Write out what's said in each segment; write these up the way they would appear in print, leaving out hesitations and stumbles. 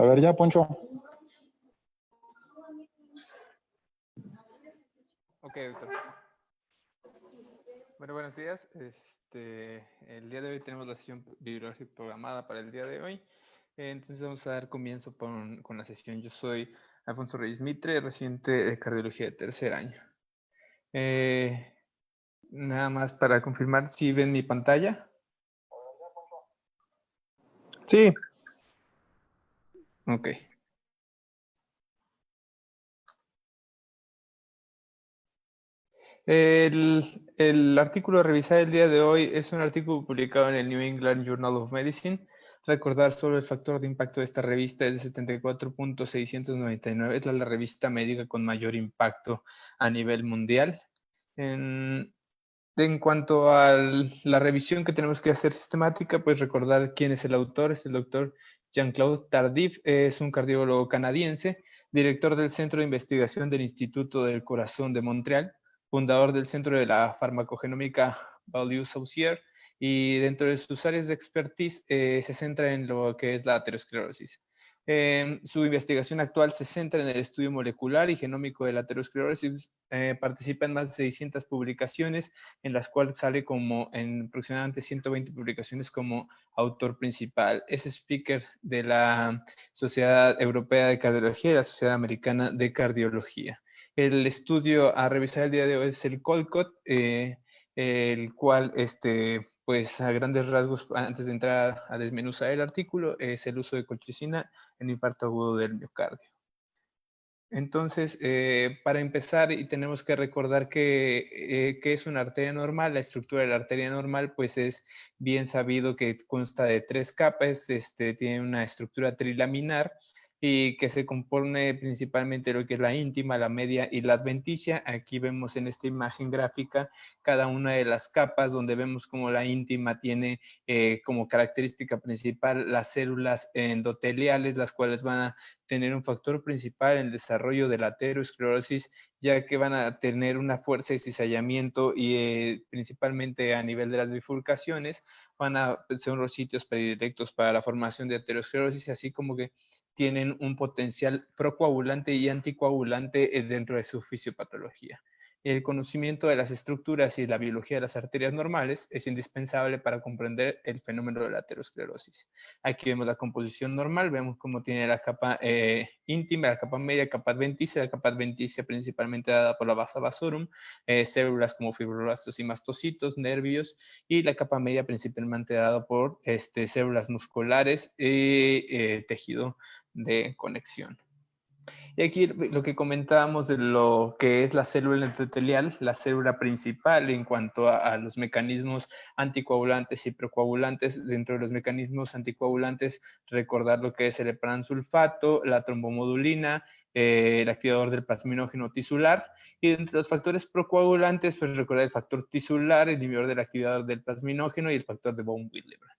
A ver ya, Poncho. Ok, doctor. Bueno, buenos días. El día de hoy tenemos la sesión bibliográfica programada para el día de hoy. Entonces vamos a dar comienzo con la sesión. Yo soy Alfonso Reyes Mitre, residente de cardiología de tercer año. Nada más para confirmar si ven mi pantalla. Sí. Ok. El artículo a revisar el día de hoy es un artículo publicado en el New England Journal of Medicine. Recordar solo el factor de impacto de esta revista es de 74.699. Es la revista médica con mayor impacto a nivel mundial. En cuanto a la revisión que tenemos que hacer sistemática, pues recordar quién es el autor. Es el doctor Jean-Claude Tardif. Es un cardiólogo canadiense, director del Centro de Investigación del Instituto del Corazón de Montreal, fundador del Centro de la Farmacogenómica Beaulieu-Saussure, y dentro de sus áreas de expertise se centra en lo que es la aterosclerosis. Su investigación actual se centra en el estudio molecular y genómico de la aterosclerosis. Participa en más de 600 publicaciones, en las cuales sale como en aproximadamente 120 publicaciones como autor principal. Es speaker de la Sociedad Europea de Cardiología y la Sociedad Americana de Cardiología. El estudio a revisar el día de hoy es el Colcott, el cual, pues a grandes rasgos, antes de entrar a desmenuzar el artículo, es el uso de colchicina en infarto agudo del miocardio. Entonces, para empezar, y tenemos que recordar que es una arteria normal. La estructura de la arteria normal, pues es bien sabido que consta de 3 capas, tiene una estructura trilaminar y que se compone principalmente de lo que es la íntima, la media y la adventicia. Aquí vemos en esta imagen gráfica cada una de las capas, donde vemos como la íntima tiene como característica principal las células endoteliales, las cuales van a tener un factor principal en el desarrollo de la aterosclerosis, ya que van a tener una fuerza de cizallamiento y principalmente a nivel de las bifurcaciones van a ser los sitios predilectos para la formación de aterosclerosis, así como que tienen un potencial procoagulante y anticoagulante dentro de su fisiopatología. El conocimiento de las estructuras y la biología de las arterias normales es indispensable para comprender el fenómeno de la aterosclerosis. Aquí vemos la composición normal, vemos cómo tiene la capa íntima, la capa media, la capa adventicia principalmente dada por la vasa vasorum, células como fibroblastos y mastocitos, nervios, y la capa media principalmente dada por células musculares y tejido de conexión. Y aquí lo que comentábamos de lo que es la célula endotelial, la célula principal en cuanto a los mecanismos anticoagulantes y procoagulantes. Dentro de los mecanismos anticoagulantes, recordar lo que es el heparansulfato, la trombomodulina, el activador del plasminógeno tisular. Y entre los factores procoagulantes, pues recordar el factor tisular, el inhibidor del activador del plasminógeno y el factor de von Willebrand.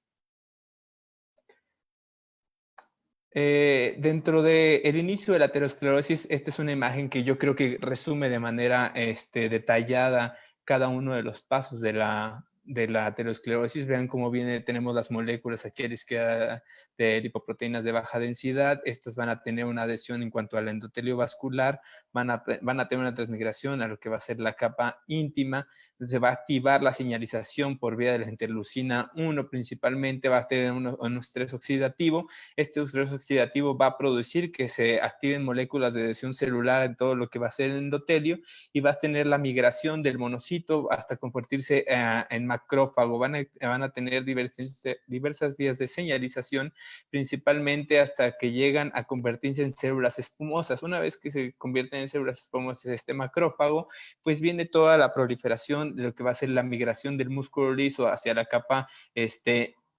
Dentro del inicio de la aterosclerosis, esta es una imagen que yo creo que resume de manera detallada cada uno de los pasos de la aterosclerosis. Vean cómo tenemos las moléculas aquí a la izquierda de lipoproteínas de baja densidad. Estas van a tener una adhesión en cuanto al endotelio vascular, van a tener una transmigración a lo que va a ser la capa íntima. Se va a activar la señalización por vía de la interleucina 1 principalmente, va a tener un estrés oxidativo. Este estrés oxidativo va a producir que se activen moléculas de adhesión celular en todo lo que va a ser el endotelio y va a tener la migración del monocito hasta convertirse en macrófago. Van a tener diversas vías de señalización, principalmente hasta que llegan a convertirse en células espumosas. Una vez que se convierten en células espumosas este macrófago, pues viene toda la proliferación de lo que va a ser la migración del músculo liso hacia la capa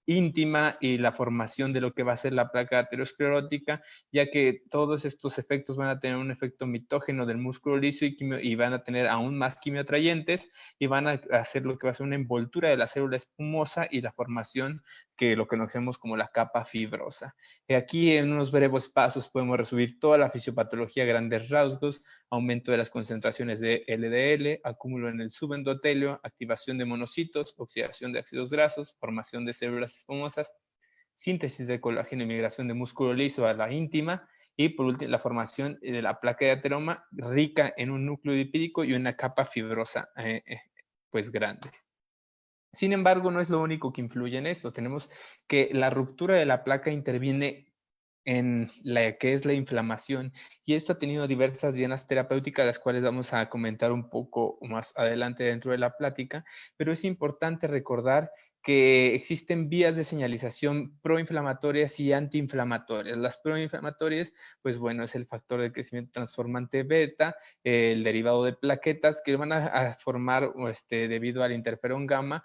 íntima y la formación de lo que va a ser la placa aterosclerótica, ya que todos estos efectos van a tener un efecto mitógeno del músculo liso y van a tener aún más quimioatrayentes y van a hacer lo que va a ser una envoltura de la célula espumosa y la formación que lo conocemos como la capa fibrosa. Aquí en unos breves pasos podemos resumir toda la fisiopatología a grandes rasgos: aumento de las concentraciones de LDL, acúmulo en el subendotelio, activación de monocitos, oxidación de ácidos grasos, formación de células espumosas, síntesis de colágeno y migración de músculo liso a la íntima, y por último, la formación de la placa de ateroma rica en un núcleo lipídico y una capa fibrosa pues grande. Sin embargo, no es lo único que influye en esto. Tenemos que la ruptura de la placa interviene en la que es la inflamación, y esto ha tenido diversas dianas terapéuticas, las cuales vamos a comentar un poco más adelante dentro de la plática, pero es importante recordar que existen vías de señalización proinflamatorias y antiinflamatorias. Las proinflamatorias, pues bueno, es el factor de crecimiento transformante beta, el derivado de plaquetas que van a formar, debido al interferón gamma,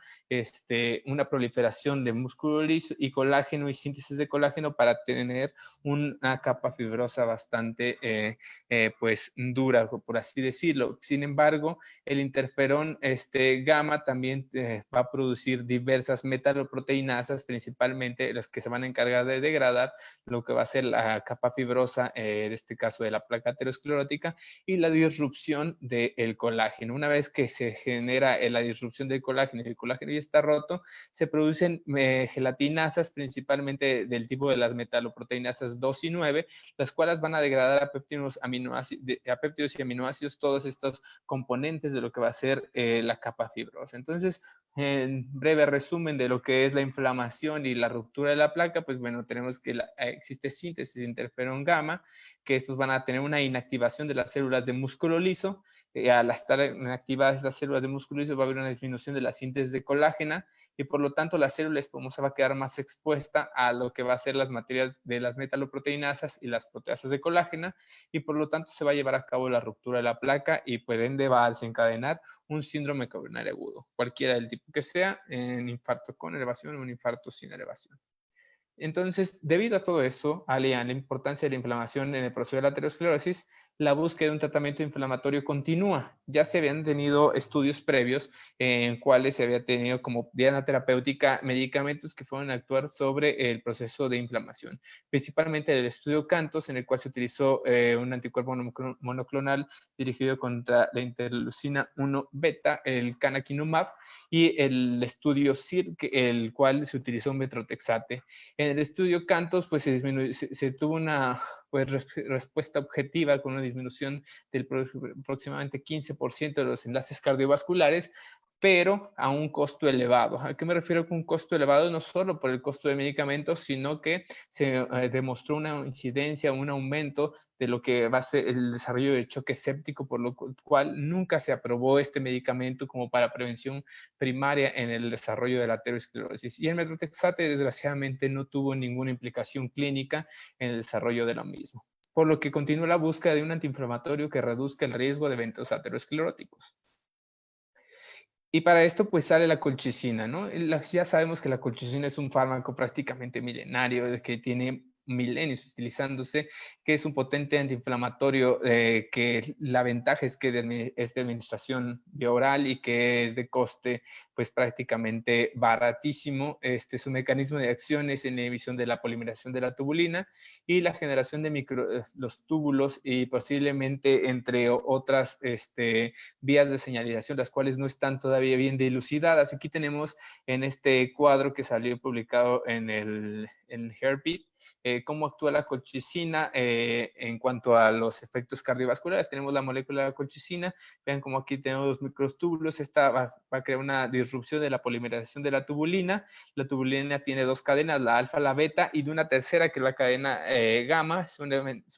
una proliferación de músculo liso y colágeno y síntesis de colágeno para tener una capa fibrosa bastante pues dura, por así decirlo. Sin embargo, el interferón gamma también va a producir diversas metaloproteinasas, principalmente las que se van a encargar de degradar lo que va a ser la capa fibrosa, en este caso de la placa aterosclerótica, y la disrupción del colágeno. Una vez que se genera la disrupción del colágeno y el colágeno ya está roto, se producen gelatinasas, principalmente del tipo de las metaloproteinasas 2 y 9, las cuales van a degradar a péptidos y aminoácidos, todos estos componentes de lo que va a ser la capa fibrosa. Entonces, en breve resumen de lo que es la inflamación y la ruptura de la placa, pues bueno, tenemos que existe síntesis de interferón gamma, que estos van a tener una inactivación de las células de músculo liso. Al estar inactivadas estas células de músculo liso va a haber una disminución de la síntesis de colágeno, y por lo tanto la célula espumosa va a quedar más expuesta a lo que va a ser las materias de las metaloproteinasas y las proteasas de colágeno, y por lo tanto se va a llevar a cabo la ruptura de la placa y por ende va a desencadenar un síndrome coronario agudo, cualquiera del tipo que sea, en infarto con elevación o un infarto sin elevación. Entonces, debido a todo esto, a la importancia de la inflamación en el proceso de la aterosclerosis, la búsqueda de un tratamiento inflamatorio continúa. Ya se habían tenido estudios previos en cuales se había tenido como diana terapéutica medicamentos que fueron a actuar sobre el proceso de inflamación. Principalmente el estudio CANTOS, en el cual se utilizó un anticuerpo monoclonal dirigido contra la interleucina 1 beta, el canakinumab, y el estudio CIRC, el cual se utilizó metrotexate. En el estudio CANTOS, pues se tuvo una pues, respuesta objetiva con una disminución del aproximadamente 15% de los enlaces cardiovasculares, pero a un costo elevado. ¿A qué me refiero con un costo elevado? No solo por el costo de medicamentos, sino que se demostró una incidencia, un aumento de lo que va a ser el desarrollo de choque séptico, por lo cual nunca se aprobó este medicamento como para prevención primaria en el desarrollo de la aterosclerosis. Y el metrotexate, desgraciadamente, no tuvo ninguna implicación clínica en el desarrollo de lo mismo, por lo que continúa la búsqueda de un antiinflamatorio que reduzca el riesgo de eventos ateroscleróticos. Y para esto pues sale la colchicina, ¿no? Ya sabemos que la colchicina es un fármaco prácticamente milenario, que tiene milenios utilizándose, que es un potente antiinflamatorio, que la ventaja es que es de administración vía oral y que es de coste pues prácticamente baratísimo. Su mecanismo de acción es en la inhibición de la polimeración de la tubulina y la generación de los túbulos, y posiblemente entre otras vías de señalización, las cuales no están todavía bien dilucidadas. Aquí tenemos en este cuadro que salió publicado en Heartbeat, cómo actúa la colchicina en cuanto a los efectos cardiovasculares. Tenemos la molécula de la colchicina, vean cómo aquí tenemos los microtúbulos. Esta va a crear una disrupción de la polimerización de la tubulina. La tubulina tiene dos cadenas, la alfa, la beta, y de una tercera que es la cadena gamma,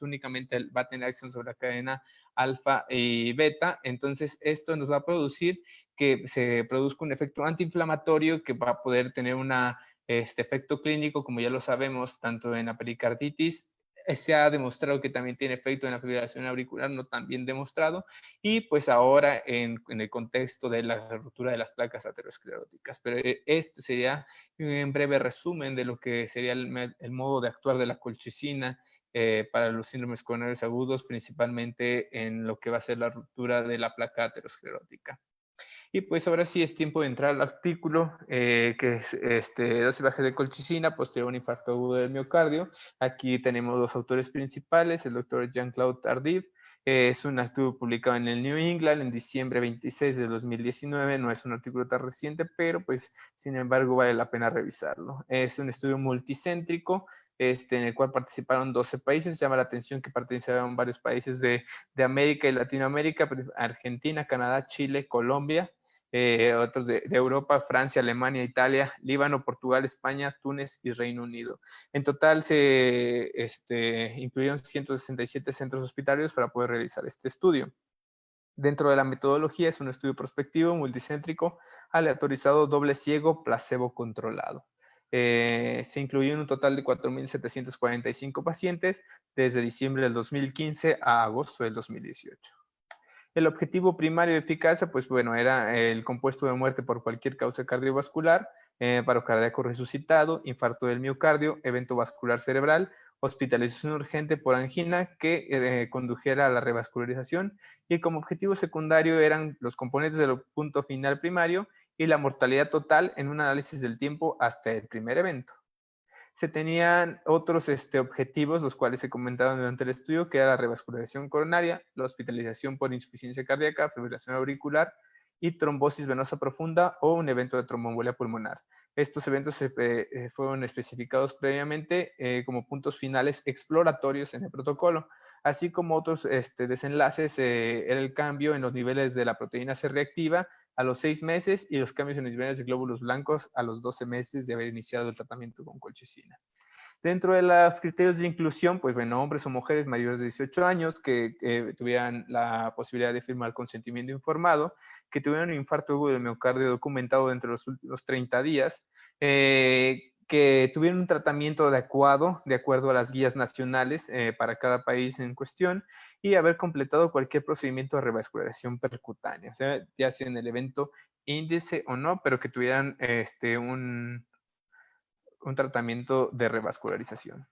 únicamente va a tener acción sobre la cadena alfa y beta. Entonces esto nos va a producir que se produzca un efecto antiinflamatorio que va a poder tener este efecto clínico, como ya lo sabemos, tanto en la pericarditis. Se ha demostrado que también tiene efecto en la fibrilación auricular, no tan bien demostrado, y pues ahora en el contexto de la ruptura de las placas ateroscleróticas. Pero este sería un breve resumen de lo que sería el modo de actuar de la colchicina para los síndromes coronarios agudos, principalmente en lo que va a ser la ruptura de la placa aterosclerótica. Y pues ahora sí es tiempo de entrar al artículo, que es dosis baja de colchicina posterior a un infarto agudo del miocardio. Aquí tenemos los autores principales, el doctor Jean-Claude Tardif Es un estudio publicado en el New England en diciembre 26 de 2019. No es un artículo tan reciente, pero pues sin embargo vale la pena revisarlo. Es un estudio multicéntrico en el cual participaron 12 países. Llama la atención que participaron varios países de América y Latinoamérica: Argentina, Canadá, Chile, Colombia, otros de Europa: Francia, Alemania, Italia, Líbano, Portugal, España, Túnez y Reino Unido. En total se incluyeron 167 centros hospitalarios para poder realizar este estudio. Dentro de la metodología es un estudio prospectivo, multicéntrico, aleatorizado, doble ciego, placebo controlado. Se incluyeron un total de 4.745 pacientes desde diciembre del 2015 a agosto del 2018. El objetivo primario de eficacia, pues bueno, era el compuesto de muerte por cualquier causa cardiovascular, paro cardíaco resucitado, infarto del miocardio, evento vascular cerebral, hospitalización urgente por angina que condujera a la revascularización, y como objetivo secundario eran los componentes del punto final primario y la mortalidad total en un análisis del tiempo hasta el primer evento. Se tenían otros objetivos, los cuales se comentaron durante el estudio, que era la revascularización coronaria, la hospitalización por insuficiencia cardíaca, fibrilación auricular y trombosis venosa profunda o un evento de tromboembolia pulmonar. Estos eventos fueron especificados previamente como puntos finales exploratorios en el protocolo, así como otros desenlaces. Era el cambio en los niveles de la proteína C reactiva a los 6 meses y los cambios en los niveles de glóbulos blancos a los 12 meses de haber iniciado el tratamiento con colchicina. Dentro de los criterios de inclusión, pues bueno, hombres o mujeres mayores de 18 años que tuvieran la posibilidad de firmar consentimiento informado, que tuvieran un infarto agudo del miocardio documentado dentro de los últimos 30 días, que tuvieran un tratamiento adecuado de acuerdo a las guías nacionales para cada país en cuestión, y haber completado cualquier procedimiento de revascularización percutánea, o sea, ya sea en el evento índice o no, pero que tuvieran un tratamiento de revascularización.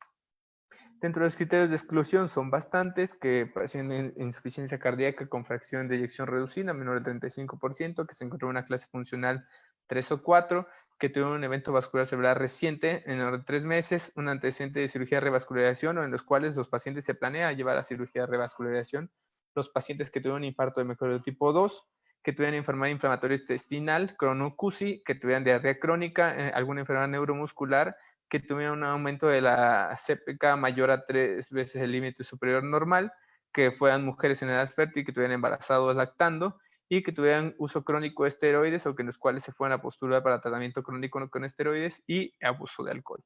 Dentro de los criterios de exclusión son bastantes: que presenten insuficiencia cardíaca con fracción de eyección reducida menor del 35%, que se encontró en una clase funcional 3 o 4, que tuvieron un evento vascular cerebral reciente en menor de 3 meses, un antecedente de cirugía de revascularización o en los cuales los pacientes se planea llevar a cirugía de revascularización, los pacientes que tuvieron infarto de miocardio tipo 2, que tuvieran enfermedad inflamatoria intestinal, cronocusi, que tuvieran diarrea crónica, alguna enfermedad neuromuscular, que tuvieran un aumento de la CPK mayor a 3 veces el límite superior normal, que fueran mujeres en edad fértil, que tuvieran embarazado o lactando, y que tuvieran uso crónico de esteroides o que en los cuales se fueran a postular para tratamiento crónico con esteroides y abuso de alcohol.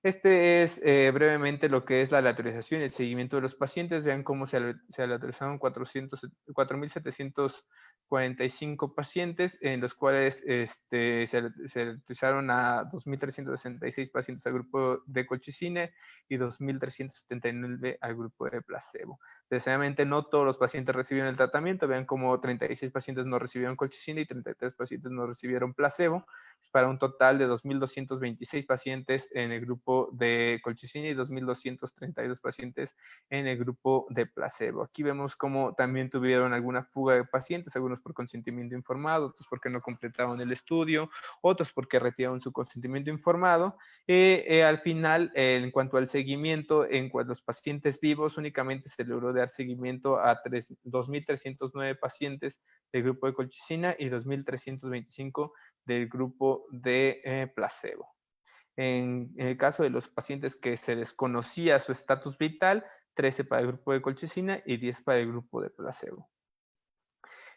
Este es brevemente lo que es la aleatorización y el seguimiento de los pacientes. Vean cómo se aleatorizaron 4.745 pacientes, en los cuales se aleatorizaron a 2.366 pacientes al grupo de colchicina y 2.379 al grupo de placebo. Desgraciadamente no todos los pacientes recibieron el tratamiento. Vean cómo 36 pacientes no recibieron colchicina y 33 pacientes no recibieron placebo, para un total de 2.226 pacientes en el grupo de colchicina y 2.232 pacientes en el grupo de placebo. Aquí vemos cómo también tuvieron alguna fuga de pacientes, algunos por consentimiento informado, otros porque no completaron el estudio, otros porque retiraron su consentimiento informado. Al final, en cuanto al seguimiento, en cuanto a los pacientes vivos, únicamente se logró dar seguimiento a 2.309 pacientes del grupo de colchicina y 2.325 del grupo de placebo. En el caso de los pacientes que se desconocía su estatus vital, 13 para el grupo de colchicina y 10 para el grupo de placebo.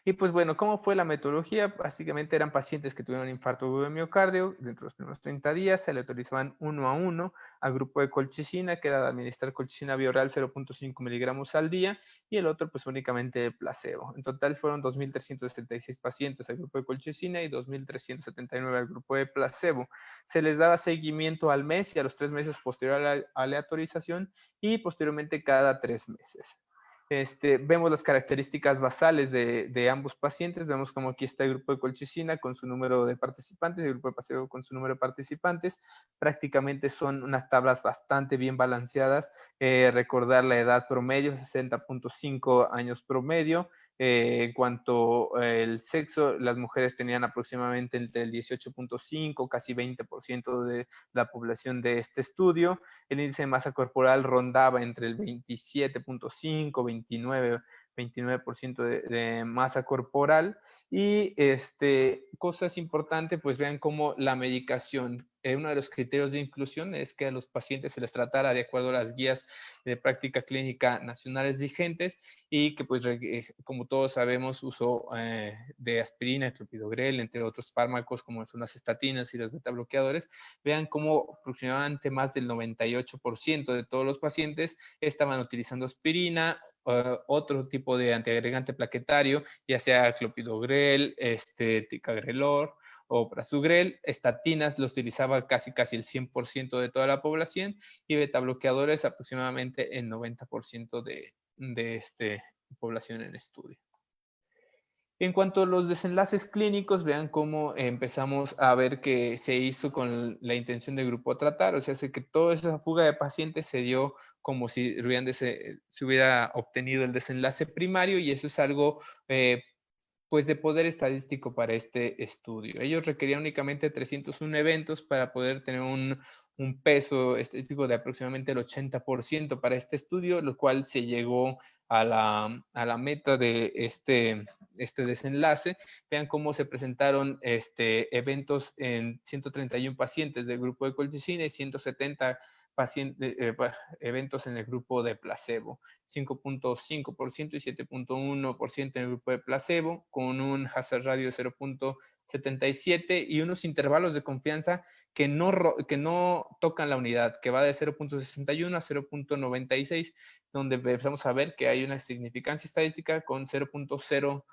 Y pues bueno, ¿cómo fue la metodología? Básicamente eran pacientes que tuvieron infarto agudo de miocardio. Dentro de los primeros 30 días se le autorizaban 1 a 1 al grupo de colchicina, que era de administrar colchicina vía oral 0.5 miligramos al día, y el otro pues únicamente de placebo. En total fueron 2.376 pacientes al grupo de colchicina y 2.379 al grupo de placebo. Se les daba seguimiento al mes y a los 3 meses posterior a la aleatorización, y posteriormente cada 3 meses. Vemos las características basales de ambos pacientes. Vemos como aquí está el grupo de colchicina con su número de participantes y el grupo de placebo con su número de participantes. Prácticamente son unas tablas bastante bien balanceadas. Recordar la edad promedio, 60.5 años promedio. En cuanto al sexo, las mujeres tenían aproximadamente entre el 18.5, casi 20% de la población de este estudio. El índice de masa corporal rondaba entre el 27.5, 29% de masa corporal. Y cosas importantes, pues vean cómo la medicación, uno de los criterios de inclusión es que a los pacientes se les tratara de acuerdo a las guías de práctica clínica nacionales vigentes y que pues como todos sabemos uso de aspirina, clopidogrel, entre otros fármacos como son las estatinas y los betabloqueadores. Vean cómo aproximadamente más del 98% de todos los pacientes estaban utilizando aspirina, otro tipo de antiagregante plaquetario, ya sea clopidogrel, ticagrelor o prasugrel. Estatinas lo utilizaba casi el 100% de toda la población y betabloqueadores aproximadamente el 90% de población en estudio. En cuanto a los desenlaces clínicos, vean cómo empezamos a ver que se hizo con la intención del grupo a tratar, o sea, hace que toda esa fuga de pacientes se dio como si se hubiera obtenido el desenlace primario, y eso es algo pues de poder estadístico para este estudio. Ellos requerían únicamente 301 eventos para poder tener un peso estadístico de aproximadamente el 80% para este estudio, lo cual se llegó a la meta de este desenlace. Vean cómo se presentaron eventos en 131 pacientes del grupo de colchicina y 170 eventos en el grupo de placebo. 5.5% y 7.1% en el grupo de placebo, con un hazard radio de 0.77 y unos intervalos de confianza que no tocan la unidad, que va de 0.61 a 0.96, donde empezamos a ver que hay una significancia estadística con 0.02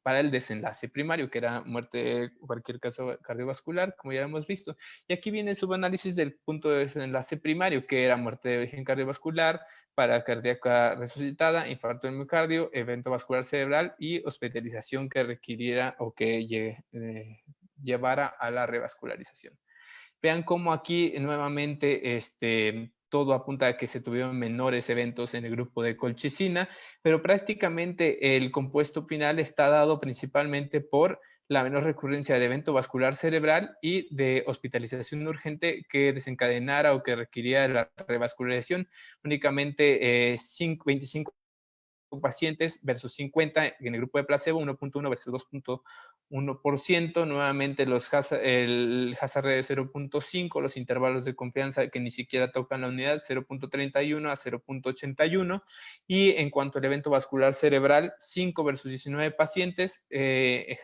para el desenlace primario, que era muerte, cualquier caso cardiovascular, como ya hemos visto. Y aquí viene el subanálisis del punto de desenlace primario, que era muerte de origen cardiovascular, para cardíaca resucitada, infarto del miocardio, evento vascular cerebral y hospitalización que requiriera o que llevara a la revascularización. Vean cómo aquí nuevamente todo apunta a que se tuvieron menores eventos en el grupo de colchicina, pero prácticamente el compuesto final está dado principalmente por la menor recurrencia de evento vascular cerebral y de hospitalización urgente que desencadenara o que requiriera la revascularización. Únicamente 25 pacientes versus 50 en el grupo de placebo, 1.1 versus 2.1%. Nuevamente el hazard de 0.5, los intervalos de confianza que ni siquiera tocan la unidad, 0.31 a 0.81. Y en cuanto al evento vascular cerebral, 5 versus 19 pacientes,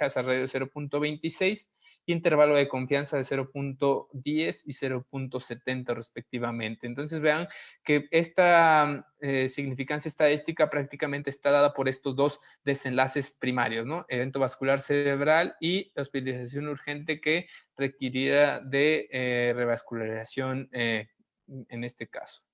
hazard radio de 0.26. Intervalo de confianza de 0.10 y 0.70 respectivamente. Entonces vean que esta significancia estadística prácticamente está dada por estos dos desenlaces primarios, ¿no? Evento vascular cerebral y hospitalización urgente que requiriera de revascularización en este caso.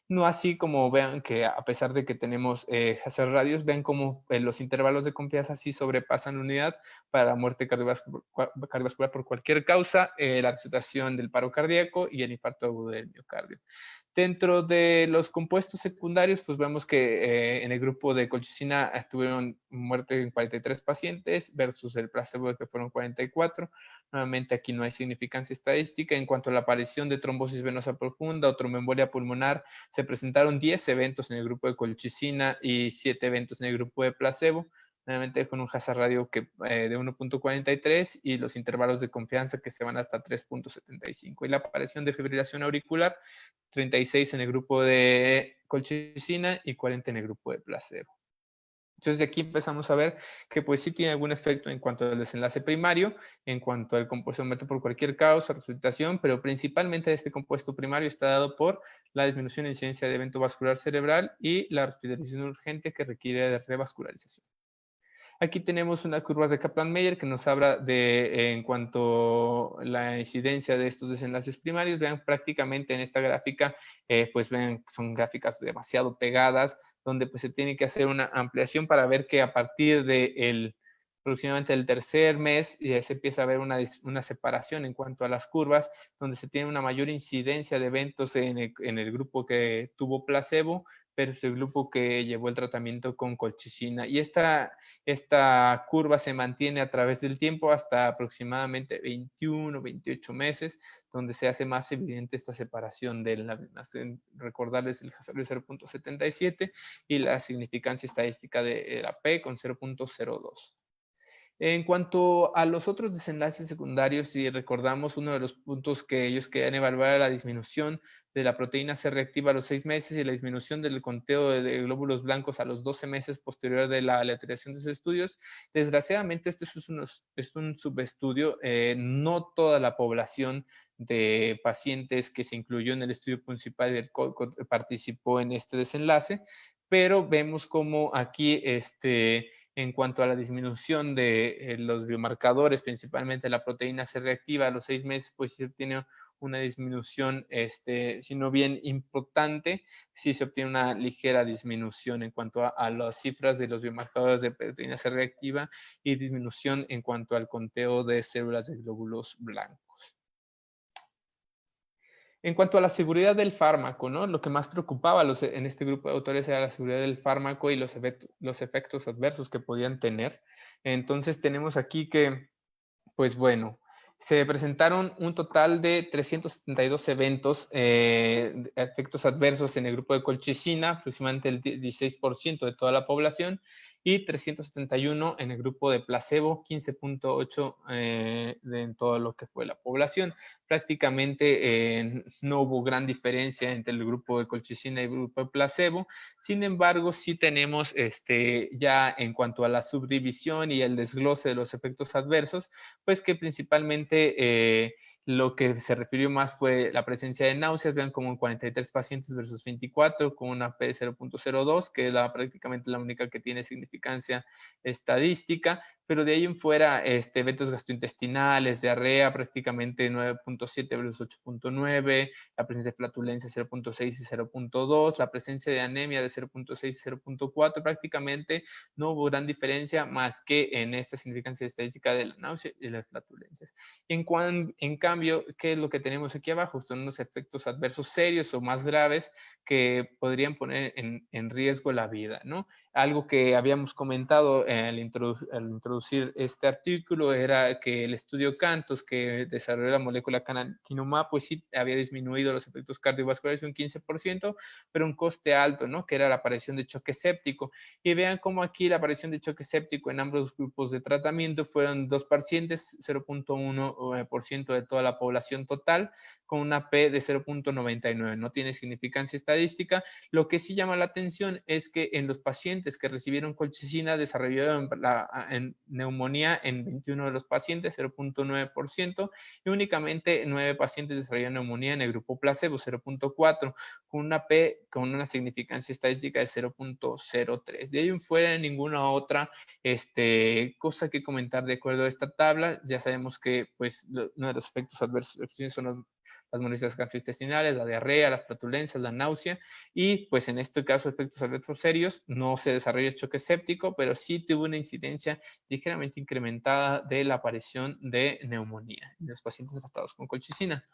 No así como vean que a pesar de que tenemos hazard radios, vean cómo los intervalos de confianza sí sobrepasan la unidad para la muerte cardiovascular por cualquier causa, la resucitación del paro cardíaco y el infarto agudo del miocardio. Dentro de los compuestos secundarios, pues vemos que en el grupo de colchicina tuvieron muerte en 43 pacientes versus el placebo que fueron 44. Nuevamente aquí no hay significancia estadística. En cuanto a la aparición de trombosis venosa profunda o tromboembolia pulmonar, se presentaron 10 eventos en el grupo de colchicina y 7 eventos en el grupo de placebo. Nuevamente con un hazard radio de 1.43 y los intervalos de confianza que se van hasta 3.75. Y la aparición de fibrilación auricular, 36 en el grupo de colchicina y 40 en el grupo de placebo. Entonces de aquí empezamos a ver que pues sí tiene algún efecto en cuanto al desenlace primario, en cuanto al compuesto muerto por cualquier causa, resucitación, pero principalmente este compuesto primario está dado por la disminución de incidencia de evento vascular cerebral y la hospitalización urgente que requiere de revascularización. Aquí tenemos una curva de Kaplan-Meier que nos habla de, en cuanto a la incidencia de estos desenlaces primarios. Vean prácticamente en esta gráfica, pues ven, son gráficas demasiado pegadas, donde pues se tiene que hacer una ampliación para ver que a partir de aproximadamente el tercer mes ya se empieza a ver una separación en cuanto a las curvas, donde se tiene una mayor incidencia de eventos en el grupo que tuvo placebo, versus el grupo que llevó el tratamiento con colchicina. Y esta curva se mantiene a través del tiempo hasta aproximadamente 21, 28 meses, donde se hace más evidente esta separación de la misma. Recordarles el hazard de 0.77 y la significancia estadística de la P con 0.02. En cuanto a los otros desenlaces secundarios, si recordamos, uno de los puntos que ellos querían evaluar era la disminución de la proteína C reactiva a los 6 meses y la disminución del conteo de glóbulos blancos a los 12 meses posterior de la aleatorización de sus estudios. Desgraciadamente, esto es un subestudio. No toda la población de pacientes que se incluyó en el estudio principal del COLCOT participó en este desenlace, pero vemos como aquí en cuanto a la disminución de los biomarcadores, principalmente la proteína C reactiva a los 6 meses, pues se obtiene una disminución, si no bien importante, sí se obtiene una ligera disminución en cuanto a las cifras de los biomarcadores de proteína C reactiva y disminución en cuanto al conteo de células de glóbulos blancos. En cuanto a la seguridad del fármaco, ¿no? Lo que más preocupaba en este grupo de autores era la seguridad del fármaco y los efectos adversos que podían tener. Entonces tenemos aquí que, pues bueno, se presentaron un total de 372 eventos, efectos adversos en el grupo de colchicina, aproximadamente el 16% de toda la población, y 371 en el grupo de placebo, 15.8 en todo lo que fue la población. Prácticamente no hubo gran diferencia entre el grupo de colchicina y el grupo de placebo. Sin embargo, sí tenemos ya en cuanto a la subdivisión y el desglose de los efectos adversos, pues que principalmente lo que se refirió más fue la presencia de náuseas. Vean como en 43 pacientes versus 24, con una P de 0.02, que es prácticamente la única que tiene significancia estadística, pero de ahí en fuera, eventos gastrointestinales, diarrea, prácticamente 9.7 versus 8.9, la presencia de flatulencia 0.6 y 0.2, la presencia de anemia de 0.6 y 0.4, prácticamente no hubo gran diferencia más que en esta significancia estadística de la náusea y las flatulencias. En cambio, ¿qué es lo que tenemos aquí abajo? Son unos efectos adversos serios o más graves que podrían poner en riesgo la vida, ¿no? Algo que habíamos comentado al introducir este artículo era que el estudio Cantos, que desarrolló la molécula canakinumab, pues sí había disminuido los efectos cardiovasculares un 15%, pero un coste alto, ¿no? Que era la aparición de choque séptico. Y vean cómo aquí la aparición de choque séptico en ambos grupos de tratamiento fueron 2 pacientes, 0.1% de toda la población total, con una P de 0.99. No tiene significancia estadística. Lo que sí llama la atención es que en los pacientes que recibieron colchicina desarrollaron neumonía en 21 de los pacientes, 0.9%, y únicamente 9 pacientes desarrollaron neumonía en el grupo placebo, 0.4%, con una P con una significancia estadística de 0.03. De ahí en fuera, ninguna otra cosa que comentar de acuerdo a esta tabla. Ya sabemos que pues, uno de los efectos adversos son las molestias gastrointestinales, la diarrea, las flatulencias, la náusea, y pues en este caso efectos adversos serios, no se desarrolla el choque séptico, pero sí tuvo una incidencia ligeramente incrementada de la aparición de neumonía en los pacientes tratados con colchicina.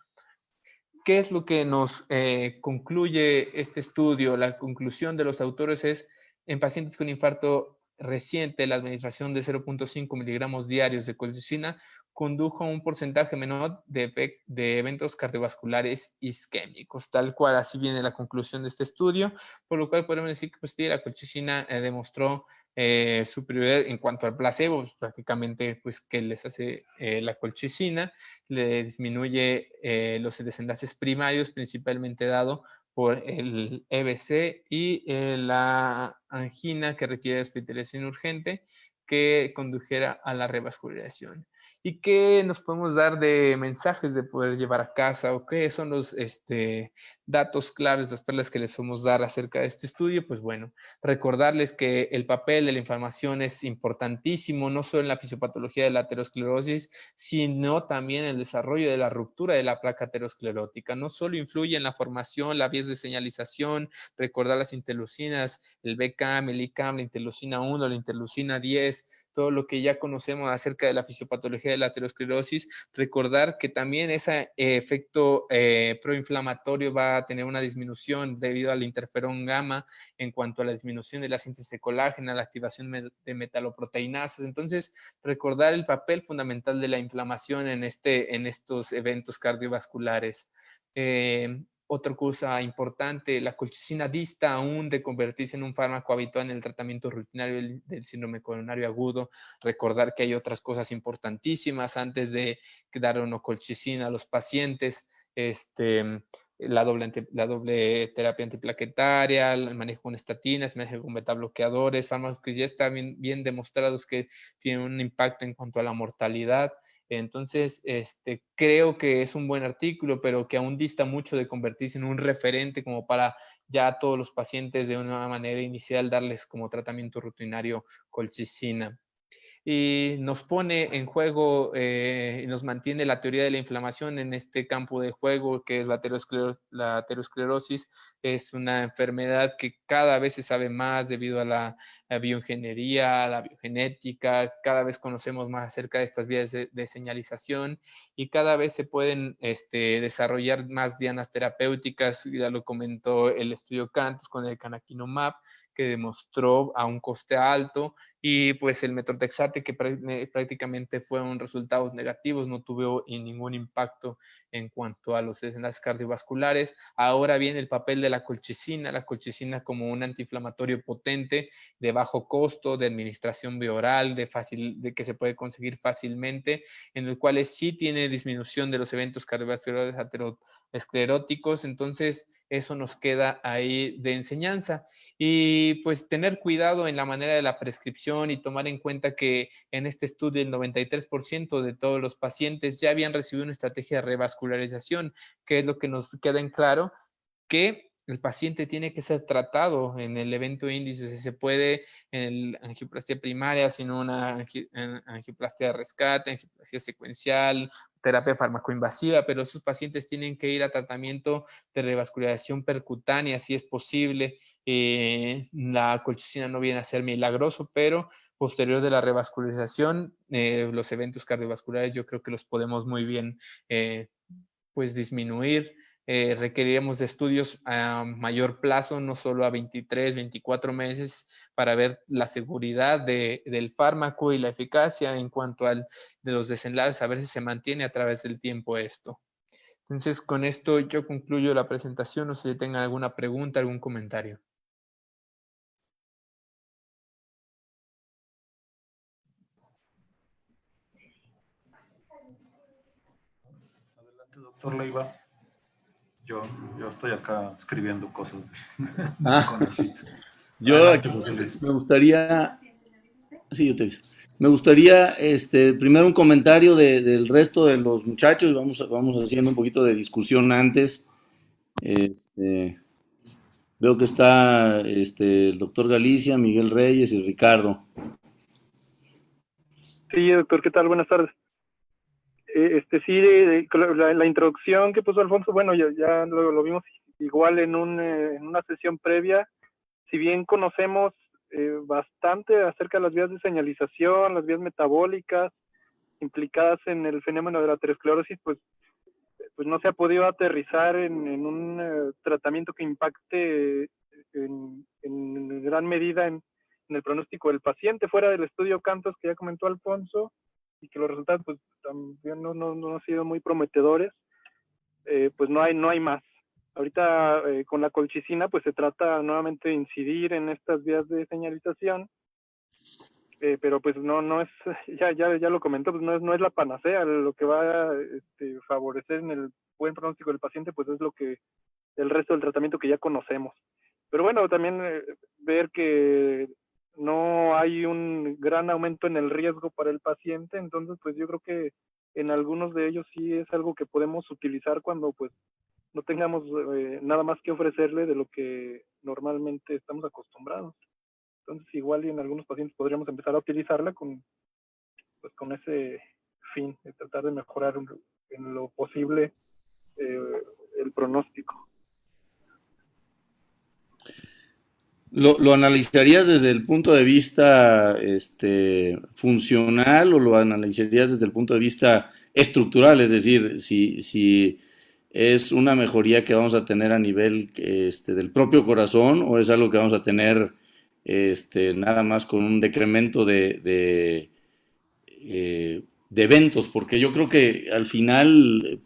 ¿Qué es lo que nos concluye este estudio? La conclusión de los autores es, en pacientes con infarto reciente, la administración de 0.5 miligramos diarios de colchicina condujo a un porcentaje menor de eventos cardiovasculares isquémicos, tal cual así viene la conclusión de este estudio, por lo cual podemos decir que pues, la colchicina demostró superioridad en cuanto al placebo, pues, prácticamente pues que les hace la colchicina, le disminuye los desenlaces primarios, principalmente dado por el EBC y la angina que requiere hospitalización urgente que condujera a la revascularización. ¿Y qué nos podemos dar de mensajes de poder llevar a casa o qué son los datos claves, las perlas que les podemos dar acerca de este estudio? Pues bueno, recordarles que el papel de la inflamación es importantísimo, no solo en la fisiopatología de la aterosclerosis, sino también en el desarrollo de la ruptura de la placa aterosclerótica. No solo influye en la formación, las vías de señalización, recordar las interleucinas, el BCAM, el ICAM, la interleucina 1, la interleucina 10, todo lo que ya conocemos acerca de la fisiopatología de la aterosclerosis, recordar que también ese efecto proinflamatorio va a tener una disminución debido al interferón gamma en cuanto a la disminución de la síntesis de colágeno, la activación de metaloproteinasas. Entonces, recordar el papel fundamental de la inflamación en estos eventos cardiovasculares. Otra cosa importante, la colchicina dista aún de convertirse en un fármaco habitual en el tratamiento rutinario del síndrome coronario agudo. Recordar que hay otras cosas importantísimas antes de dar una colchicina a los pacientes. La doble terapia antiplaquetaria, el manejo con estatinas, el manejo con betabloqueadores, fármacos que ya están bien demostrados que tienen un impacto en cuanto a la mortalidad. Entonces, creo que es un buen artículo, pero que aún dista mucho de convertirse en un referente como para ya a todos los pacientes de una manera inicial darles como tratamiento rutinario colchicina. Y nos pone en juego y nos mantiene la teoría de la inflamación en este campo de juego que es la aterosclerosis. Es una enfermedad que cada vez se sabe más debido a la bioingeniería, a la biogenética, cada vez conocemos más acerca de estas vías de señalización y cada vez se pueden desarrollar más dianas terapéuticas. Ya lo comentó el estudio Cantos con el canakinumab, que demostró a un coste alto, y pues el metrotexate, que prácticamente fueron resultados negativos, no tuvo ningún impacto en cuanto a los desenlaces cardiovasculares. Ahora viene el papel de la colchicina como un antiinflamatorio potente, de bajo costo, de administración bioral, de que se puede conseguir fácilmente, en el cual sí tiene disminución de los eventos cardiovasculares ateroscleróticos. Entonces, eso nos queda ahí de enseñanza. Y pues tener cuidado en la manera de la prescripción y tomar en cuenta que en este estudio el 93% de todos los pacientes ya habían recibido una estrategia de revascularización, que es lo que nos queda en claro, que el paciente tiene que ser tratado en el evento índice, si se puede, en la angioplastia primaria, sino una angioplastia de rescate, angioplastia secuencial, terapia farmacoinvasiva, pero esos pacientes tienen que ir a tratamiento de revascularización percutánea, si es posible. La colchicina no viene a ser milagroso, pero posterior de la revascularización, los eventos cardiovasculares yo creo que los podemos muy bien pues disminuir. Requeriremos de estudios a mayor plazo, no solo a 23, 24 meses, para ver la seguridad del fármaco y la eficacia en cuanto de los desenlaces, a ver si se mantiene a través del tiempo esto. Entonces, con esto yo concluyo la presentación. No sé si tengan alguna pregunta, algún comentario. Adelante, doctor Leiva. Yo estoy acá escribiendo cosas. Yo Adelante, José Luis. me gustaría, sí, yo te aviso. Me gustaría, primero un comentario del resto de los muchachos. Vamos haciendo un poquito de discusión antes. Este, veo que está, el doctor Galicia, Miguel Reyes y Ricardo. Sí, doctor, ¿qué tal? Buenas tardes. Sí, la introducción que puso Alfonso, bueno, ya lo vimos igual en una sesión previa. Si bien conocemos bastante acerca de las vías de señalización, las vías metabólicas implicadas en el fenómeno de la aterosclerosis, pues no se ha podido aterrizar en un tratamiento que impacte en gran medida en el pronóstico del paciente, fuera del estudio Cantos que ya comentó Alfonso, y que los resultados pues también no han sido muy prometedores. Pues no hay más. Ahorita con la colchicina pues se trata nuevamente de incidir en estas vías de señalización, pero pues no es, ya lo comentó, pues no es la panacea. Lo que va a favorecer en el buen pronóstico del paciente pues es el resto del tratamiento que ya conocemos. Pero bueno, también ver que no hay un gran aumento en el riesgo para el paciente, entonces pues yo creo que en algunos de ellos sí es algo que podemos utilizar cuando pues no tengamos nada más que ofrecerle de lo que normalmente estamos acostumbrados. Entonces igual y en algunos pacientes podríamos empezar a utilizarla con ese fin, de tratar de mejorar en lo posible el pronóstico. ¿Lo analizarías desde el punto de vista funcional o lo analizarías desde el punto de vista estructural? Es decir, si es una mejoría que vamos a tener a nivel del propio corazón o es algo que vamos a tener nada más con un decremento de eventos, porque yo creo que al final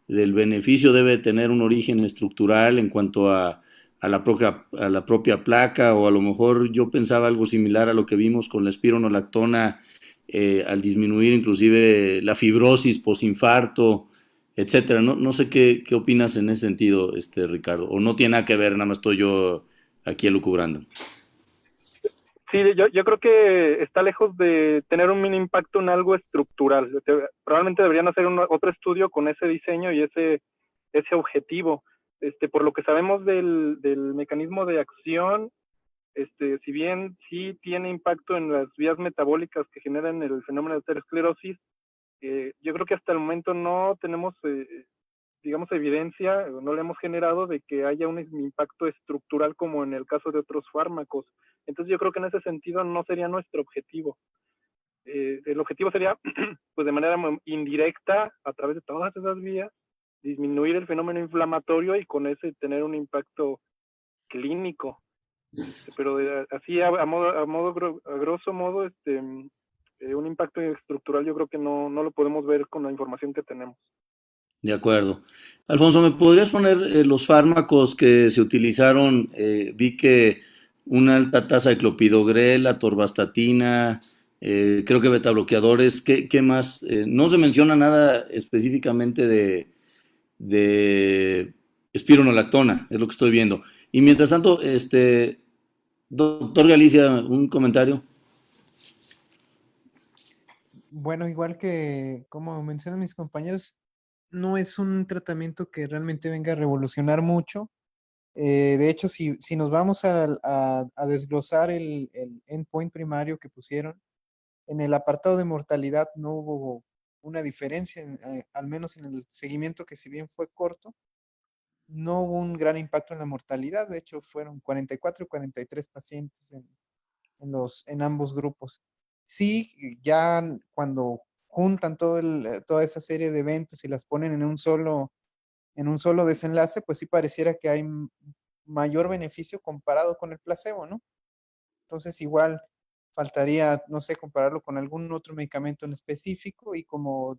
del beneficio debe tener un origen estructural en cuanto a la propia placa, o a lo mejor yo pensaba algo similar a lo que vimos con la espironolactona, al disminuir inclusive la fibrosis posinfarto, etcétera. No sé qué opinas en ese sentido, Ricardo, o no tiene nada que ver, nada más estoy yo aquí elucubrando. Sí, yo creo que está lejos de tener un mini impacto en algo estructural. Probablemente deberían hacer otro estudio con ese diseño y ese objetivo. Por lo que sabemos del mecanismo de acción, si bien sí tiene impacto en las vías metabólicas que generan el fenómeno de aterosclerosis, yo creo que hasta el momento no tenemos, digamos, evidencia, no le hemos generado de que haya un impacto estructural como en el caso de otros fármacos. Entonces yo creo que en ese sentido no sería nuestro objetivo. El objetivo sería, pues de manera indirecta, a través de todas esas vías, disminuir el fenómeno inflamatorio y con ese tener un impacto clínico. Pero así a grosso modo, un impacto estructural yo creo que no lo podemos ver con la información que tenemos. De acuerdo. Alfonso, ¿me podrías poner los fármacos que se utilizaron? Vi que una alta tasa de clopidogrel, atorvastatina, creo que betabloqueadores. ¿Qué más? No se menciona nada específicamente de espironolactona, es lo que estoy viendo. Y mientras tanto, doctor Galicia, un comentario. Bueno, igual que como mencionan mis compañeros, no es un tratamiento que realmente venga a revolucionar mucho. De hecho, si nos vamos a desglosar el endpoint primario que pusieron, en el apartado de mortalidad no hubo una diferencia, al menos en el seguimiento que si bien fue corto, no hubo un gran impacto en la mortalidad. De hecho, fueron 44 y 43 pacientes en ambos grupos. Sí, ya cuando juntan toda esa serie de eventos y las ponen en un solo desenlace, pues sí pareciera que hay mayor beneficio comparado con el placebo, ¿no? Entonces igual faltaría, no sé, compararlo con algún otro medicamento en específico y como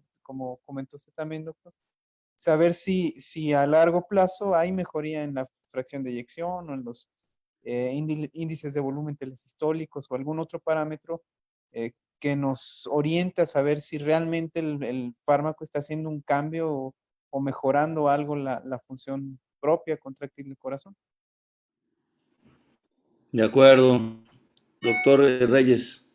comentó usted también, doctor, saber si a largo plazo hay mejoría en la fracción de eyección o en los índices de volumen telesistólicos o algún otro parámetro que nos oriente a saber si realmente el fármaco está haciendo un cambio o mejorando algo la función propia contráctil del corazón. De acuerdo. Doctor Reyes.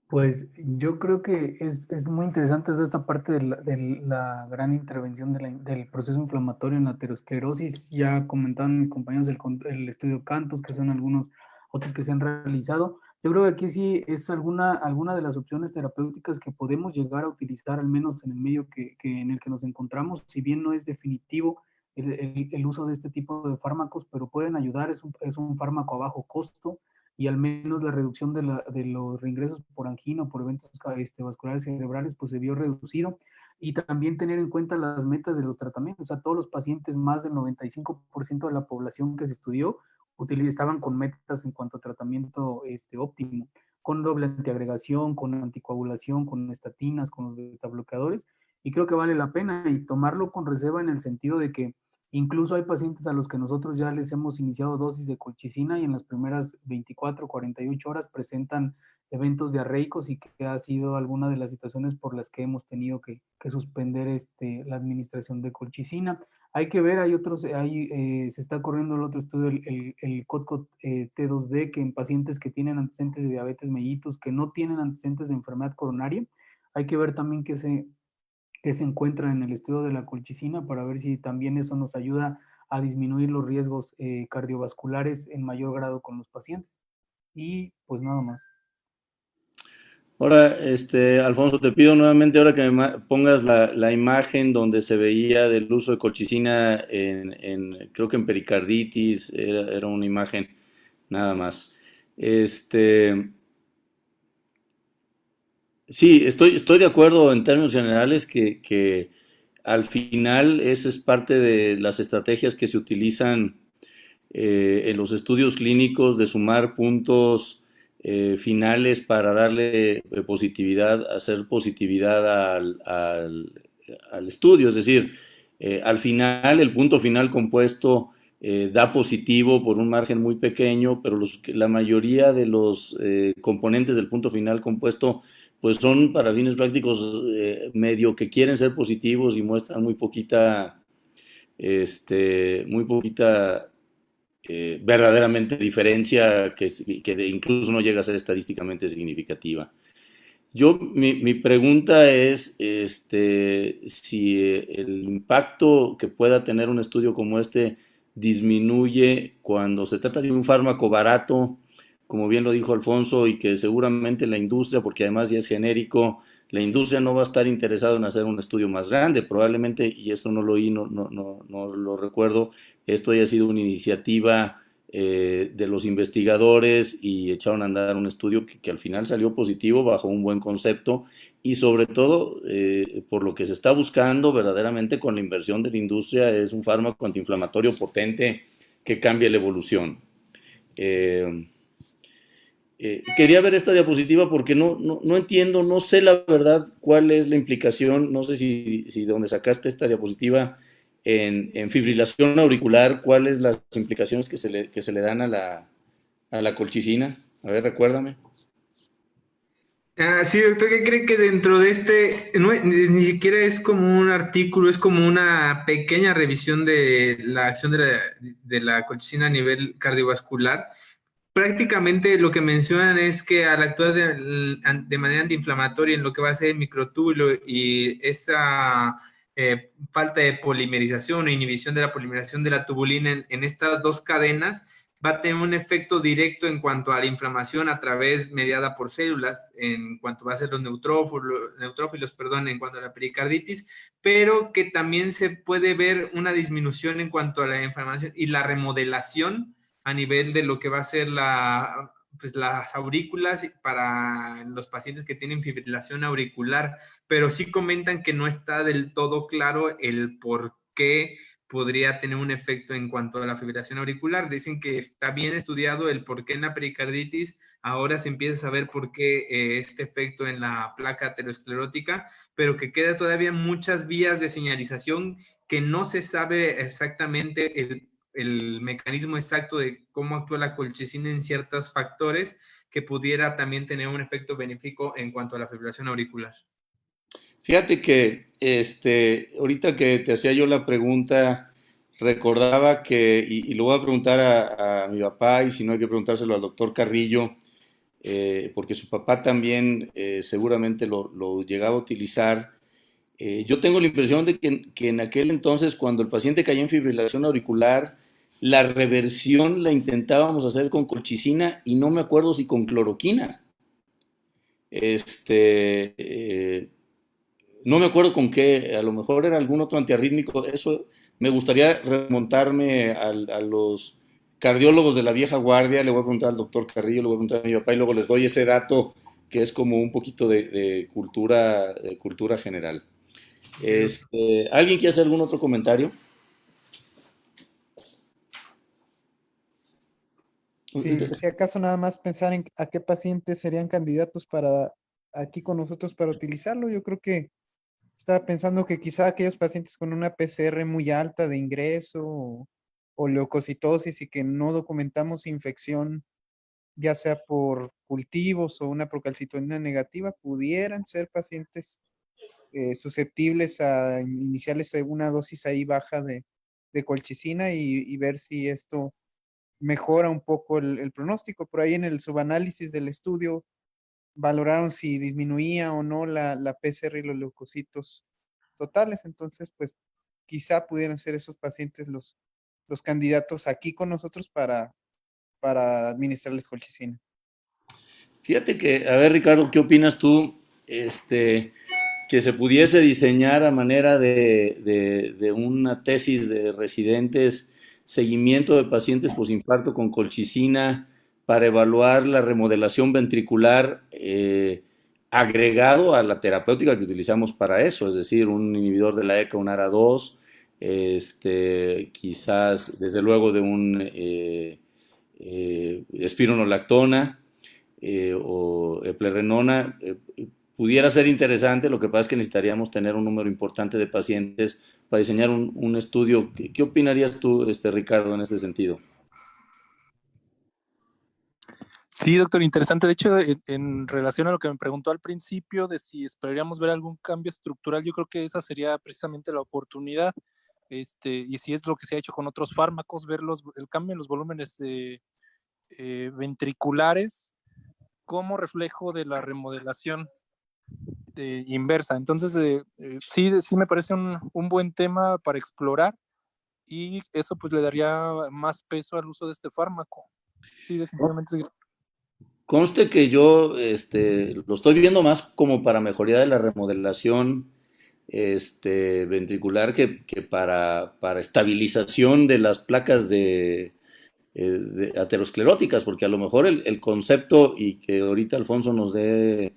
Pues yo creo que es muy interesante toda esta parte de la gran intervención del proceso inflamatorio en la aterosclerosis. Ya comentaron mis compañeros el estudio Cantos, que son algunos otros que se han realizado. Yo creo que aquí sí es alguna de las opciones terapéuticas que podemos llegar a utilizar, al menos en el medio en el que nos encontramos, si bien no es definitivo el uso de este tipo de fármacos, pero pueden ayudar, es un fármaco a bajo costo y al menos la reducción de los reingresos por angina o por eventos vasculares cerebrales pues se vio reducido. Y también tener en cuenta las metas de los tratamientos. O sea, todos los pacientes, más del 95% de la población que se estudió, estaban con metas en cuanto a tratamiento óptimo, con doble antiagregación, con anticoagulación, con estatinas, con los beta bloqueadores. Y creo que vale la pena y tomarlo con reserva en el sentido de que incluso hay pacientes a los que nosotros ya les hemos iniciado dosis de colchicina y en las primeras 24, 48 horas presentan eventos diarreicos y que ha sido alguna de las situaciones por las que hemos tenido que suspender la administración de colchicina. Hay que ver, se está corriendo el otro estudio, el COTCOT T2D, que en pacientes que tienen antecedentes de diabetes mellitus, que no tienen antecedentes de enfermedad coronaria, hay que ver también que se encuentra en el estudio de la colchicina para ver si también eso nos ayuda a disminuir los riesgos cardiovasculares en mayor grado con los pacientes. Y pues nada más. Ahora, Alfonso, te pido nuevamente ahora que me pongas la imagen donde se veía del uso de colchicina creo que en pericarditis, era una imagen nada más. Sí, estoy de acuerdo en términos generales que al final esa es parte de las estrategias que se utilizan en los estudios clínicos de sumar puntos finales para darle positividad, hacer positividad al estudio. Es decir, al final, el punto final compuesto da positivo por un margen muy pequeño, pero la mayoría de los componentes del punto final compuesto pues son para fines prácticos medio que quieren ser positivos y muestran muy poquita verdaderamente diferencia que incluso no llega a ser estadísticamente significativa. Mi pregunta es si el impacto que pueda tener un estudio como este disminuye cuando se trata de un fármaco barato, como bien lo dijo Alfonso, y que seguramente la industria, porque además ya es genérico, la industria no va a estar interesada en hacer un estudio más grande, probablemente, y esto no lo oí, no lo recuerdo, esto haya sido una iniciativa de los investigadores y echaron a andar un estudio que al final salió positivo bajo un buen concepto y sobre todo por lo que se está buscando verdaderamente con la inversión de la industria es un fármaco antiinflamatorio potente que cambie la evolución. Quería ver esta diapositiva porque no entiendo, no sé la verdad cuál es la implicación, no sé si donde sacaste esta diapositiva en fibrilación auricular, cuáles las implicaciones que se le dan a la colchicina. A ver, recuérdame. Sí, doctor, ¿qué cree que dentro de ni siquiera es como un artículo, es como una pequeña revisión de la acción de la colchicina a nivel cardiovascular? Prácticamente lo que mencionan es que al actuar de manera antiinflamatoria en lo que va a ser el microtúbulo y esa falta de polimerización o inhibición de la polimerización de la tubulina en estas dos cadenas, va a tener un efecto directo en cuanto a la inflamación a través mediada por células, en cuanto va a ser los neutrófilos, perdón, en cuanto a la pericarditis, pero que también se puede ver una disminución en cuanto a la inflamación y la remodelación a nivel de lo que va a ser las aurículas para los pacientes que tienen fibrilación auricular, pero sí comentan que no está del todo claro el por qué podría tener un efecto en cuanto a la fibrilación auricular. Dicen que está bien estudiado el por qué en la pericarditis, ahora se empieza a saber por qué este efecto en la placa aterosclerótica, pero que queda todavía muchas vías de señalización que no se sabe exactamente el mecanismo exacto de cómo actúa la colchicina en ciertos factores que pudiera también tener un efecto benéfico en cuanto a la fibrilación auricular. Fíjate que ahorita que te hacía yo la pregunta, recordaba y lo voy a preguntar a mi papá, y si no hay que preguntárselo al doctor Carrillo, porque su papá también seguramente lo llegaba a utilizar. Yo tengo la impresión de que en aquel entonces, cuando el paciente caía en fibrilación auricular, la reversión la intentábamos hacer con colchicina y no me acuerdo si con cloroquina. No me acuerdo con qué, a lo mejor era algún otro antiarrítmico. Eso me gustaría remontarme a los cardiólogos de la vieja guardia. Le voy a preguntar al doctor Carrillo, le voy a preguntar a mi papá y luego les doy ese dato que es como un poquito de cultura general. ¿Alguien quiere hacer algún otro comentario? Si acaso nada más pensar en a qué pacientes serían candidatos para aquí con nosotros para utilizarlo, yo creo que estaba pensando que quizá aquellos pacientes con una PCR muy alta de ingreso o leucocitosis y que no documentamos infección, ya sea por cultivos o una procalcitonina negativa, pudieran ser pacientes susceptibles a iniciarles una dosis ahí baja de colchicina y ver si esto mejora un poco el pronóstico. Por ahí en el subanálisis del estudio valoraron si disminuía o no la PCR y los leucocitos totales. Entonces, pues quizá pudieran ser esos pacientes los candidatos aquí con nosotros para administrarles colchicina. Fíjate que, a ver, Ricardo, ¿qué opinas tú? Que se pudiese diseñar a manera de una tesis de residentes, seguimiento de pacientes posinfarto con colchicina para evaluar la remodelación ventricular agregado a la terapéutica que utilizamos para eso, es decir, un inhibidor de la ECA, un ARA2, quizás desde luego de un espironolactona o eplerenona, pudiera ser interesante. Lo que pasa es que necesitaríamos tener un número importante de pacientes para diseñar un estudio. ¿Qué opinarías tú, Ricardo, en este sentido? Sí, doctor, interesante. De hecho, en relación a lo que me preguntó al principio de si esperaríamos ver algún cambio estructural, yo creo que esa sería precisamente la oportunidad. Y si es lo que se ha hecho con otros fármacos, ver el cambio en los volúmenes ventriculares como reflejo de la remodelación inversa. Entonces, sí me parece un buen tema para explorar, y eso pues le daría más peso al uso de este fármaco. Sí, definitivamente. Sí. Conste que yo lo estoy viendo más como para mejoría de la remodelación ventricular que para estabilización de las placas de ateroscleróticas, porque a lo mejor el concepto, y que ahorita Alfonso nos dé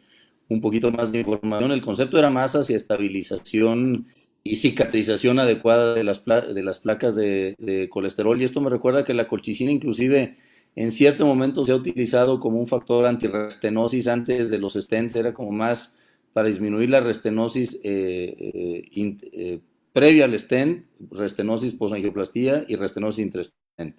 un poquito más de información, el concepto era más hacia estabilización y cicatrización adecuada de las placas de colesterol, y esto me recuerda que la colchicina inclusive en cierto momento se ha utilizado como un factor antirrestenosis antes de los stents, era como más para disminuir la restenosis previa al stent, restenosis posangioplastia y restenosis intrastent.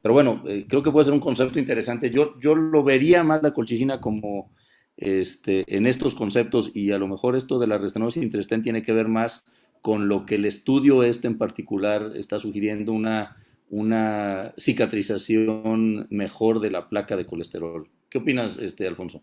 Pero bueno, creo que puede ser un concepto interesante. Yo lo vería más la colchicina como en estos conceptos, y a lo mejor esto de la restenosis intrastent tiene que ver más con lo que el estudio en particular está sugiriendo, una cicatrización mejor de la placa de colesterol. ¿Qué opinas, Alfonso?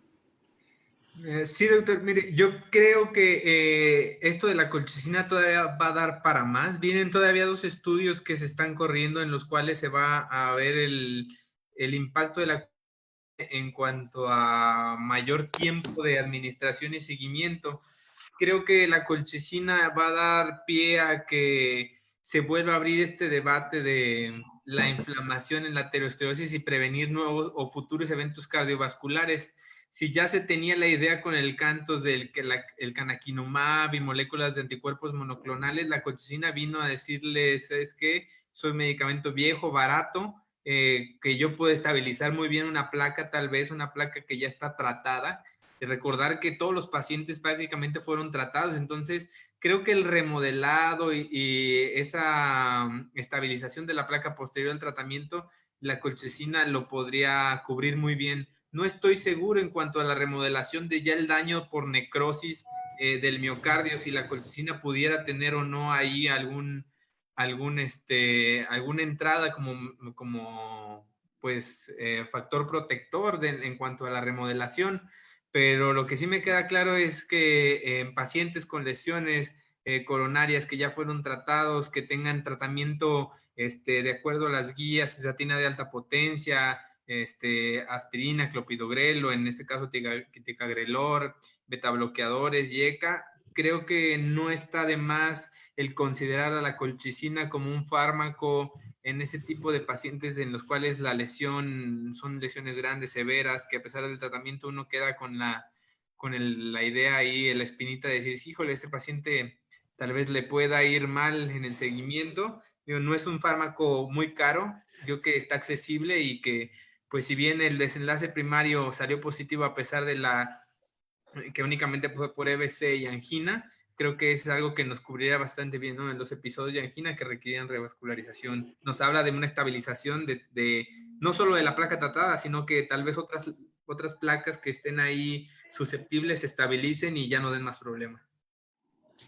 Sí, doctor, mire, yo creo que esto de la colchicina todavía va a dar para más. Vienen todavía 2 estudios que se están corriendo en los cuales se va a ver el impacto de la en cuanto a mayor tiempo de administración y seguimiento. Creo que la colchicina va a dar pie a que se vuelva a abrir este debate de la inflamación en la aterosclerosis y prevenir nuevos o futuros eventos cardiovasculares. Si ya se tenía la idea con el Cantos del que el canakinumab y moléculas de anticuerpos monoclonales, la colchicina vino a decirles, ¿sabes qué? Soy medicamento viejo, barato, que yo puedo estabilizar muy bien una placa, tal vez una placa que ya está tratada. Y recordar que todos los pacientes prácticamente fueron tratados, entonces creo que el remodelado y esa estabilización de la placa posterior al tratamiento, la colchicina lo podría cubrir muy bien. No estoy seguro en cuanto a la remodelación de ya el daño por necrosis del miocardio, si la colchicina pudiera tener o no ahí alguna entrada como pues factor protector en cuanto a la remodelación. Pero lo que sí me queda claro es que en pacientes con lesiones coronarias que ya fueron tratados, que tengan tratamiento de acuerdo a las guías, estatina de alta potencia, aspirina, clopidogrel, o en este caso ticagrelor, betabloqueadores, YECA, creo que no está de más el considerar a la colchicina como un fármaco en ese tipo de pacientes en los cuales la lesión son lesiones grandes, severas, que a pesar del tratamiento uno queda con la idea ahí, la espinita de decir, híjole, este paciente tal vez le pueda ir mal en el seguimiento. Digo, no es un fármaco muy caro, creo que está accesible, y que pues si bien el desenlace primario salió positivo a pesar de que únicamente fue por EBC y angina, creo que es algo que nos cubriría bastante bien, ¿no? En los episodios de angina que requerían revascularización. Nos habla de una estabilización de no solo de la placa tratada, sino que tal vez otras placas que estén ahí susceptibles se estabilicen y ya no den más problema.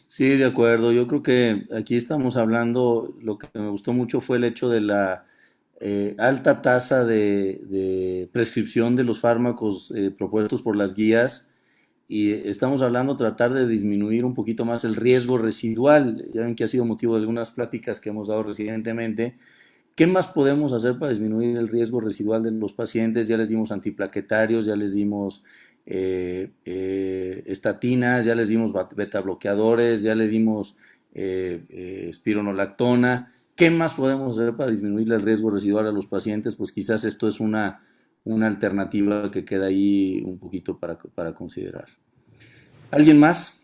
Sí, de acuerdo. Yo creo que aquí estamos hablando, lo que me gustó mucho fue el hecho de la alta tasa de prescripción de los fármacos propuestos por las guías, y estamos hablando tratar de disminuir un poquito más el riesgo residual. Ya ven que ha sido motivo de algunas pláticas que hemos dado recientemente, ¿Qué más podemos hacer para disminuir el riesgo residual de los pacientes? Ya les dimos antiplaquetarios, ya les dimos estatinas, ya les dimos beta bloqueadores, ya le dimos espironolactona. ¿Qué más podemos hacer para disminuir el riesgo residual a los pacientes? Pues quizás esto es una alternativa que queda ahí un poquito para considerar. ¿Alguien más?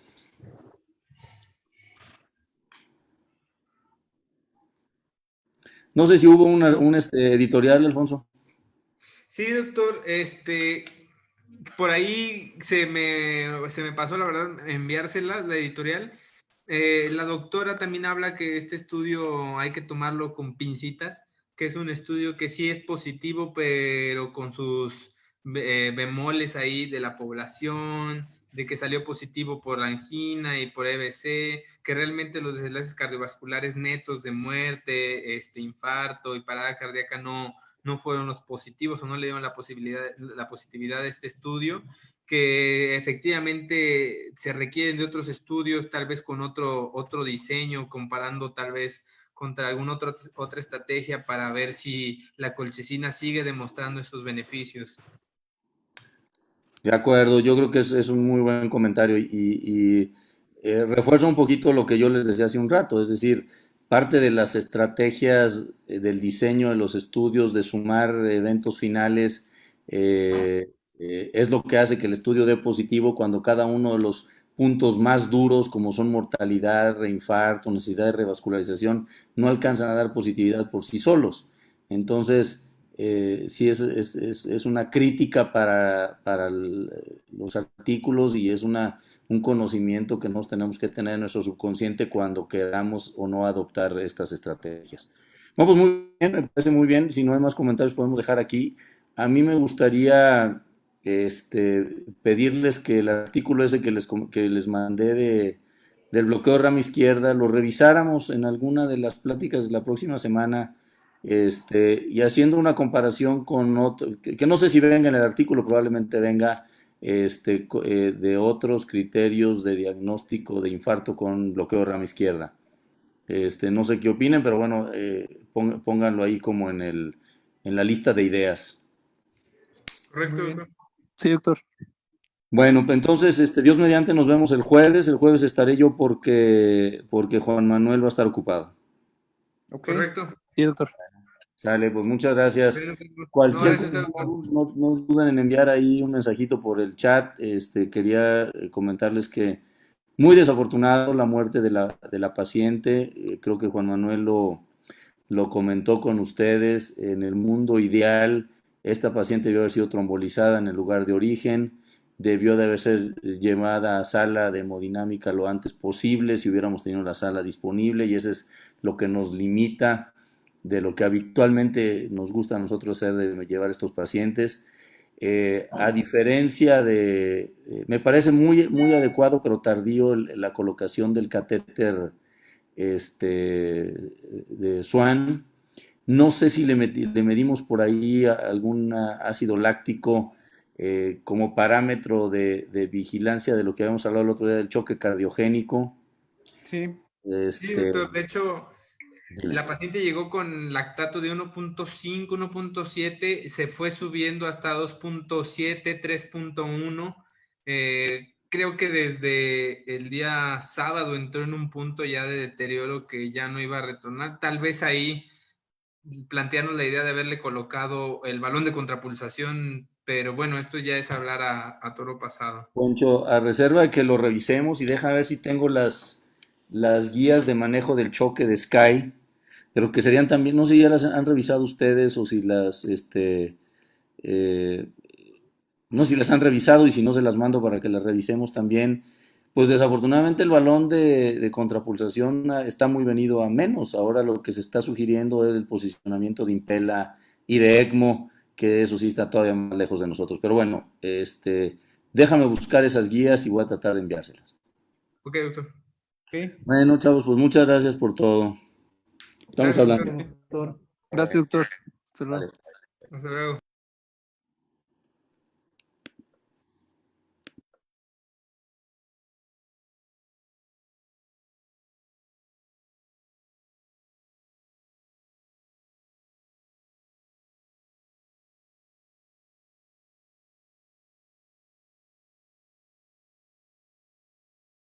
No sé si hubo un editorial, Alfonso. Sí, doctor, por ahí se me pasó, la verdad, enviársela, la editorial. La doctora también habla que este estudio hay que tomarlo con pincitas, que es un estudio que sí es positivo, pero con sus bemoles ahí de la población, de que salió positivo por angina y por EBC, que realmente los desenlaces cardiovasculares netos de muerte, infarto y parada cardíaca no fueron los positivos o no le dieron la positividad de este estudio, que efectivamente se requieren de otros estudios, tal vez con otro diseño, comparando tal vez contra alguna otra estrategia para ver si la colchicina sigue demostrando estos beneficios. De acuerdo, yo creo que es un muy buen comentario y refuerza un poquito lo que yo les decía hace un rato, es decir, parte de las estrategias del diseño de los estudios, de sumar eventos finales, es lo que hace que el estudio dé positivo cuando cada uno de los puntos más duros, como son mortalidad, reinfarto, necesidad de revascularización, no alcanzan a dar positividad por sí solos. Entonces, sí es una crítica para los artículos y es un conocimiento que nos tenemos que tener en nuestro subconsciente cuando queramos o no adoptar estas estrategias. No, pues muy bien, me parece muy bien. Si no hay más comentarios podemos dejar aquí. A mí me gustaría pedirles que el artículo ese que les mandé del bloqueo de rama izquierda lo revisáramos en alguna de las pláticas de la próxima semana. Y haciendo una comparación con otro, que no sé si venga en el artículo, probablemente venga de otros criterios de diagnóstico de infarto con bloqueo de rama izquierda. No sé qué opinen, pero bueno, pónganlo ahí como en la lista de ideas. Correcto, doctor. Sí, doctor. Bueno, entonces, Dios mediante, nos vemos el jueves. El jueves estaré yo porque Juan Manuel va a estar ocupado. Ok. Correcto. Sí, doctor. Dale, pues muchas gracias. No, Cualquier gracias, cosa, doctor. no duden en enviar ahí un mensajito por el chat. Quería comentarles que muy desafortunado la muerte de la paciente. Creo que Juan Manuel lo comentó con ustedes. En el mundo ideal, esta paciente debió haber sido trombolizada en el lugar de origen. Debió de haber sido llevada a sala de hemodinámica lo antes posible si hubiéramos tenido la sala disponible, y eso es lo que nos limita de lo que habitualmente nos gusta a nosotros hacer, de llevar estos pacientes. A diferencia me parece muy, muy adecuado, pero tardío la colocación del catéter de Swan. No sé si le medimos por ahí algún ácido láctico como parámetro de vigilancia de lo que habíamos hablado el otro día del choque cardiogénico. Sí. Sí, doctor. De hecho, Dime. la paciente llegó con lactato de 1.5, 1.7, se fue subiendo hasta 2.7, 3.1. Creo que desde el día sábado entró en un punto ya de deterioro que ya no iba a retornar. Tal vez ahí plantearnos la idea de haberle colocado el balón de contrapulsación, pero bueno, esto ya es hablar a toro pasado. Poncho, a reserva de que lo revisemos y deja ver si tengo las guías de manejo del choque de Sky, pero que serían también, no sé si ya las han revisado ustedes o si no sé si las han revisado, y si no se las mando para que las revisemos también. Pues desafortunadamente el balón de contrapulsación está muy venido a menos. Ahora lo que se está sugiriendo es el posicionamiento de Impella y de ECMO, que eso sí está todavía más lejos de nosotros. Pero bueno, déjame buscar esas guías y voy a tratar de enviárselas. Ok, doctor. Ok. Bueno, chavos, pues muchas gracias por todo. Estamos Gracias, hablando. Doctor. Gracias, doctor. Hasta luego. Vale. Hasta luego.